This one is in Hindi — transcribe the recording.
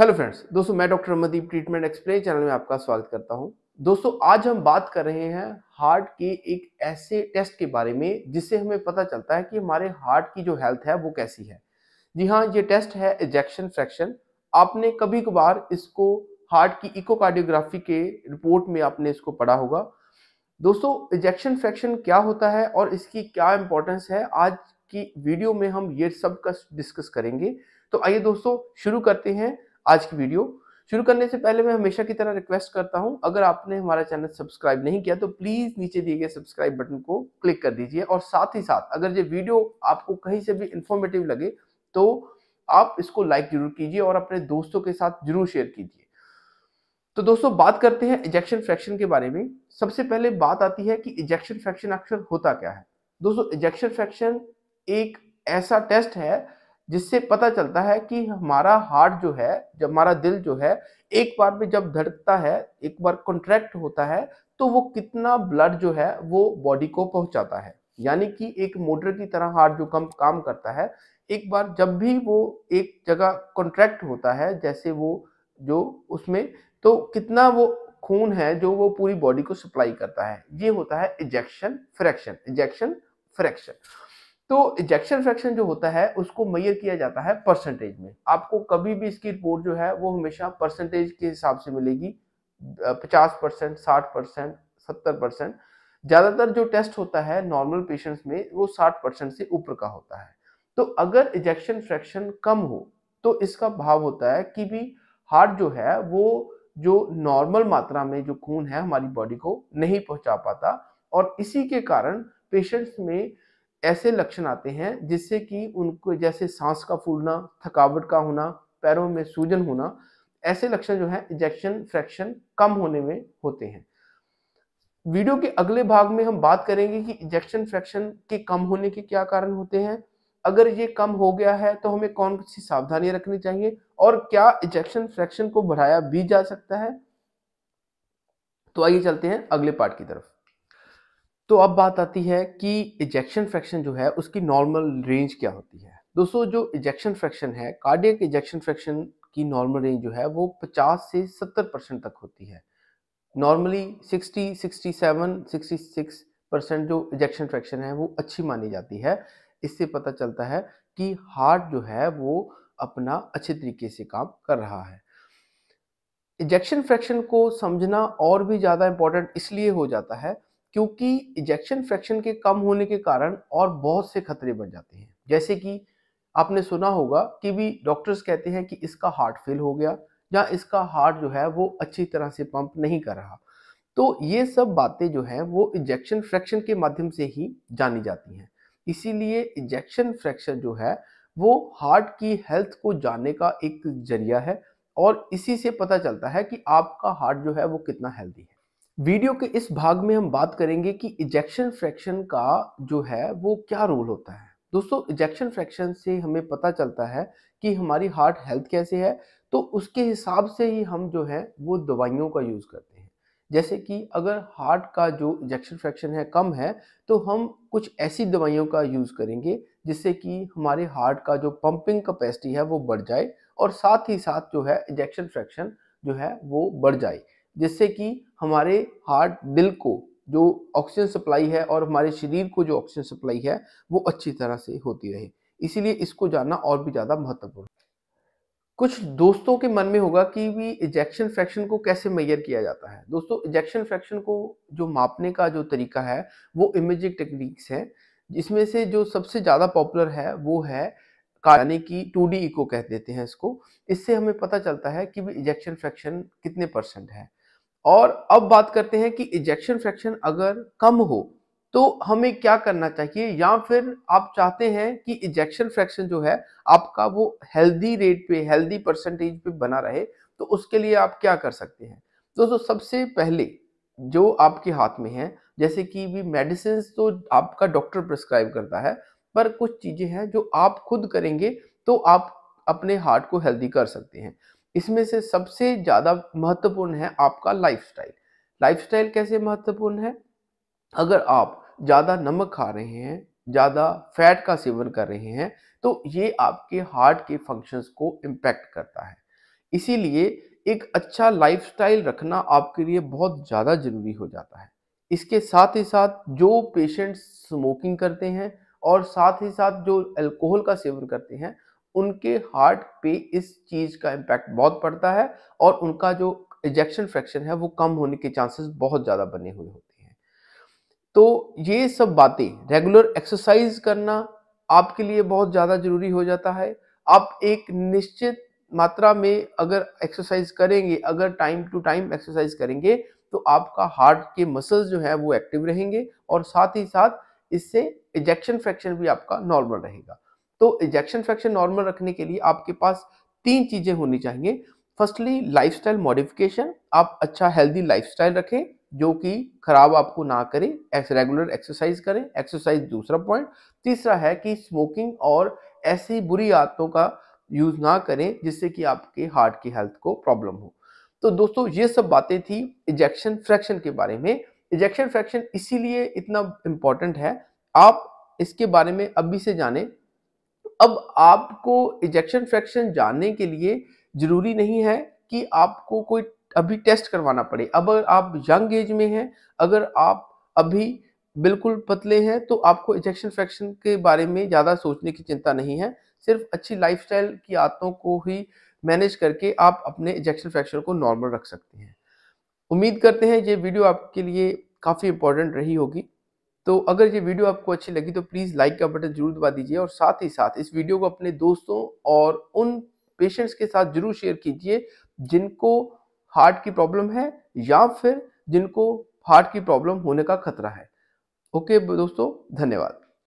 हेलो फ्रेंड्स, दोस्तों मैं doctor Amandeep treatment explain channel में आपका स्वागत करता हूं। दोस्तों आज हम बात कर रहे हैं हार्ट के एक ऐसे टेस्ट के बारे में जिससे हमें पता चलता है कि हमारे हार्ट की जो हेल्थ है वो कैसी है। जी हाँ, ये टेस्ट है इजेक्शन फ्रैक्शन। आपने कभी कभार इसको हार्ट की इकोकार्डियोग्राफी के रिपोर्ट में आपने इसको पढ़ा होगा। दोस्तों इजेक्शन फ्रैक्शन क्या होता है और इसकी क्या इंपॉर्टेंस है, आज की वीडियो में हम ये सब का डिस्कस करेंगे। तो आइए दोस्तों शुरू करते हैं आज की वीडियो। शुरू करने से पहले मैं हमेशा की तरह रिक्वेस्ट करता हूं, अगर आपने हमारा चैनल सब्सक्राइब नहीं किया तो प्लीज नीचे दिए गए सब्सक्राइब बटन को क्लिक कर दीजिए और साथ ही साथ अगर ये वीडियो आपको कहीं से भी इंफॉर्मेटिव लगे तो आप इसको लाइक जरूर कीजिए और अपने दोस्तों के साथ जरूर शेयर कीजिए। तो दोस्तों बात करते हैं इजेक्शन फ्रैक्शन के बारे में। सबसे पहले बात आती है कि इजेक्शन फ्रैक्शन अक्सर होता क्या है। दोस्तों इजेक्शन फ्रैक्शन एक ऐसा टेस्ट है जिससे पता चलता है कि हमारा हार्ट जो है, जब हमारा दिल जो है एक बार में जब धड़कता है, एक बार कॉन्ट्रैक्ट होता है तो वो कितना ब्लड जो है वो बॉडी को पहुंचाता है। यानी कि एक मोटर की तरह हार्ट जो काम करता है, एक बार जब भी वो एक जगह कॉन्ट्रैक्ट होता है, जैसे वो जो उसमें, तो कितना वो खून है जो वो पूरी बॉडी को सप्लाई करता है, ये होता है इजेक्शन फ्रैक्शन। इजेक्शन फ्रैक्शन तो इजेक्शन फ्रैक्शन जो होता है उसको मेजर किया जाता है परसेंटेज में। आपको कभी भी इसकी रिपोर्ट जो है वो हमेशा परसेंटेज के हिसाब से मिलेगी। 50%, 60%, 70%। ज्यादातर जो टेस्ट होता है नॉर्मल पेशेंट्स में वो 60% से ऊपर का होता है। तो अगर इजेक्शन फ्रैक्शन कम हो तो इसका भाव होता है कि भी हार्ट जो है वो जो नॉर्मल मात्रा में जो खून है हमारी बॉडी को नहीं पहुंचा पाता, और इसी के कारण पेशेंट्स में ऐसे लक्षण आते हैं जिससे कि उनको जैसे सांस का फूलना, थकावट का होना, पैरों में सूजन होना, ऐसे लक्षण जो है इजेक्शन फ्रैक्शन कम होने में होते हैं। वीडियो के अगले भाग में हम बात करेंगे कि इजेक्शन फ्रैक्शन के कम होने के क्या कारण होते हैं, अगर ये कम हो गया है तो हमें कौन सी सावधानियां रखनी चाहिए और क्या इजेक्शन फ्रैक्शन को बढ़ाया भी जा सकता है। तो आइए चलते हैं अगले पार्ट की तरफ। तो अब बात आती है कि इजेक्शन फ्रैक्शन जो है उसकी नॉर्मल रेंज क्या होती है। दोस्तों जो इजेक्शन फ्रैक्शन है, कार्डियक इजेक्शन फ्रैक्शन की नॉर्मल रेंज जो है वो 50 से 70% तक होती है। नॉर्मली 60, 67, 66% जो इजेक्शन फ्रैक्शन है वो अच्छी मानी जाती है। इससे पता चलता है कि हार्ट जो है वो अपना अच्छे तरीके से काम कर रहा है। इजेक्शन फ्रैक्शन को समझना और भी ज़्यादा इम्पोर्टेंट इसलिए हो जाता है क्योंकि इजेक्शन फ्रैक्शन के कम होने के कारण और बहुत से खतरे बन जाते हैं। जैसे कि आपने सुना होगा कि भी डॉक्टर्स कहते हैं कि इसका हार्ट फेल हो गया या इसका हार्ट जो है वो अच्छी तरह से पंप नहीं कर रहा। तो ये सब बातें जो हैं वो इजेक्शन फ्रैक्शन के माध्यम से ही जानी जाती हैं। इसीलिए इजेक्शन फ्रैक्शन जो है वो हार्ट की हेल्थ को जानने का एक जरिया है और इसी से पता चलता है कि आपका हार्ट जो है वो कितना हेल्दी है। वीडियो के इस भाग में हम बात करेंगे कि इजेक्शन फ्रैक्शन का जो है वो क्या रोल होता है। दोस्तों इजेक्शन फ्रैक्शन से हमें पता चलता है कि हमारी हार्ट हेल्थ कैसे है, तो उसके हिसाब से ही हम जो है वो दवाइयों का यूज़ करते हैं। जैसे कि अगर हार्ट का जो इजेक्शन फ्रैक्शन है कम है तो हम कुछ ऐसी दवाइयों का यूज़ करेंगे जिससे कि हमारे हार्ट का जो पंपिंग कैपेसिटी है वो बढ़ जाए और साथ ही साथ जो है इजेक्शन फ्रैक्शन जो है वो बढ़ जाए, जिससे कि हमारे हार्ट दिल को जो ऑक्सीजन सप्लाई है और हमारे शरीर को जो ऑक्सीजन सप्लाई है वो अच्छी तरह से होती रहे। इसीलिए इसको जानना और भी ज़्यादा महत्वपूर्ण। कुछ दोस्तों के मन में होगा कि भी इजेक्शन फ्रैक्शन को कैसे मेजर किया जाता है। दोस्तों इजेक्शन फ्रैक्शन को जो मापने का जो तरीका है वो इमेजिंग टेक्निक्स है, जिसमें से जो सबसे ज़्यादा पॉपुलर है वो है यानी कि 2D इको कह देते हैं इसको। इससे हमें पता चलता है कि भी इजेक्शन फ्रैक्शन कितने परसेंट है। और अब बात करते हैं कि इजेक्शन फ्रैक्शन अगर कम हो तो हमें क्या करना चाहिए, या फिर आप चाहते हैं कि इजेक्शन फ्रैक्शन जो है आपका वो हेल्दी रेट पे, हेल्दी परसेंटेज पे बना रहे, तो उसके लिए आप क्या कर सकते हैं। दोस्तों सबसे पहले जो आपके हाथ में है, जैसे कि भी मेडिसिन तो आपका डॉक्टर प्रिस्क्राइब करता है, पर कुछ चीजें हैं जो आप खुद करेंगे तो आप अपने हार्ट को हेल्दी कर सकते हैं। इसमें से सबसे ज्यादा महत्वपूर्ण है आपका लाइफस्टाइल। लाइफस्टाइल कैसे महत्वपूर्ण है, अगर आप ज़्यादा नमक खा रहे हैं, ज़्यादा फैट का सेवन कर रहे हैं, तो ये आपके हार्ट के फंक्शंस को इम्पैक्ट करता है। इसीलिए एक अच्छा लाइफ़स्टाइल रखना आपके लिए बहुत ज़्यादा ज़रूरी हो जाता है। इसके साथ ही साथ जो पेशेंट्स स्मोकिंग करते हैं और साथ ही साथ जो अल्कोहल का सेवन करते हैं, उनके हार्ट पे इस चीज़ का इम्पैक्ट बहुत पड़ता है और उनका जो इजेक्शन फ्रैक्शन है वो कम होने के चांसेस बहुत ज़्यादा बने हुए होते हैं। तो ये सब बातें रेगुलर एक्सरसाइज करना आपके लिए बहुत ज़्यादा ज़रूरी हो जाता है। आप एक निश्चित मात्रा में अगर एक्सरसाइज करेंगे, अगर टाइम टू टाइम एक्सरसाइज करेंगे, तो आपका हार्ट के मसल्स जो है वो एक्टिव रहेंगे और साथ ही साथ इससे इजेक्शन फ्रैक्शन भी आपका नॉर्मल रहेगा। तो इजेक्शन फ्रैक्शन नॉर्मल रखने के लिए आपके पास 3 चीज़ें होनी चाहिए। फर्स्टली लाइफ़स्टाइल मॉडिफिकेशन, आप अच्छा हेल्दी लाइफ़स्टाइल रखें जो कि खराब आपको ना करे, रेगुलर एक्सरसाइज करें, एक्सरसाइज दूसरा पॉइंट। तीसरा है कि स्मोकिंग और ऐसी बुरी आदतों का यूज ना करें जिससे कि आपके हार्ट की हेल्थ को प्रॉब्लम हो। तो दोस्तों ये सब बातें थी इजेक्शन फ्रैक्शन के बारे में। इजेक्शन फ्रैक्शन इसीलिए इतना इंपॉर्टेंट है, आप इसके बारे में अभी से जानें। अब आपको इजेक्शन फ्रैक्शन जानने के लिए ज़रूरी नहीं है कि आपको कोई अभी टेस्ट करवाना पड़े। अब अगर आप यंग एज में हैं, अगर आप अभी बिल्कुल पतले हैं, तो आपको इजेक्शन फ्रैक्शन के बारे में ज़्यादा सोचने की चिंता नहीं है। सिर्फ़ अच्छी लाइफ़स्टाइल की आदतों को ही मैनेज करके आप अपने इजेक्शन फ्रैक्शन को नॉर्मल रख सकते हैं। उम्मीद करते हैं ये वीडियो आपके लिए काफ़ी इम्पोर्टेंट रही होगी। तो अगर ये वीडियो आपको अच्छी लगी तो प्लीज़ लाइक का बटन ज़रूर दबा दीजिए और साथ ही साथ इस वीडियो को अपने दोस्तों और उन पेशेंट्स के साथ ज़रूर शेयर कीजिए जिनको हार्ट की प्रॉब्लम है या फिर जिनको हार्ट की प्रॉब्लम होने का खतरा है। ओके दोस्तों, धन्यवाद।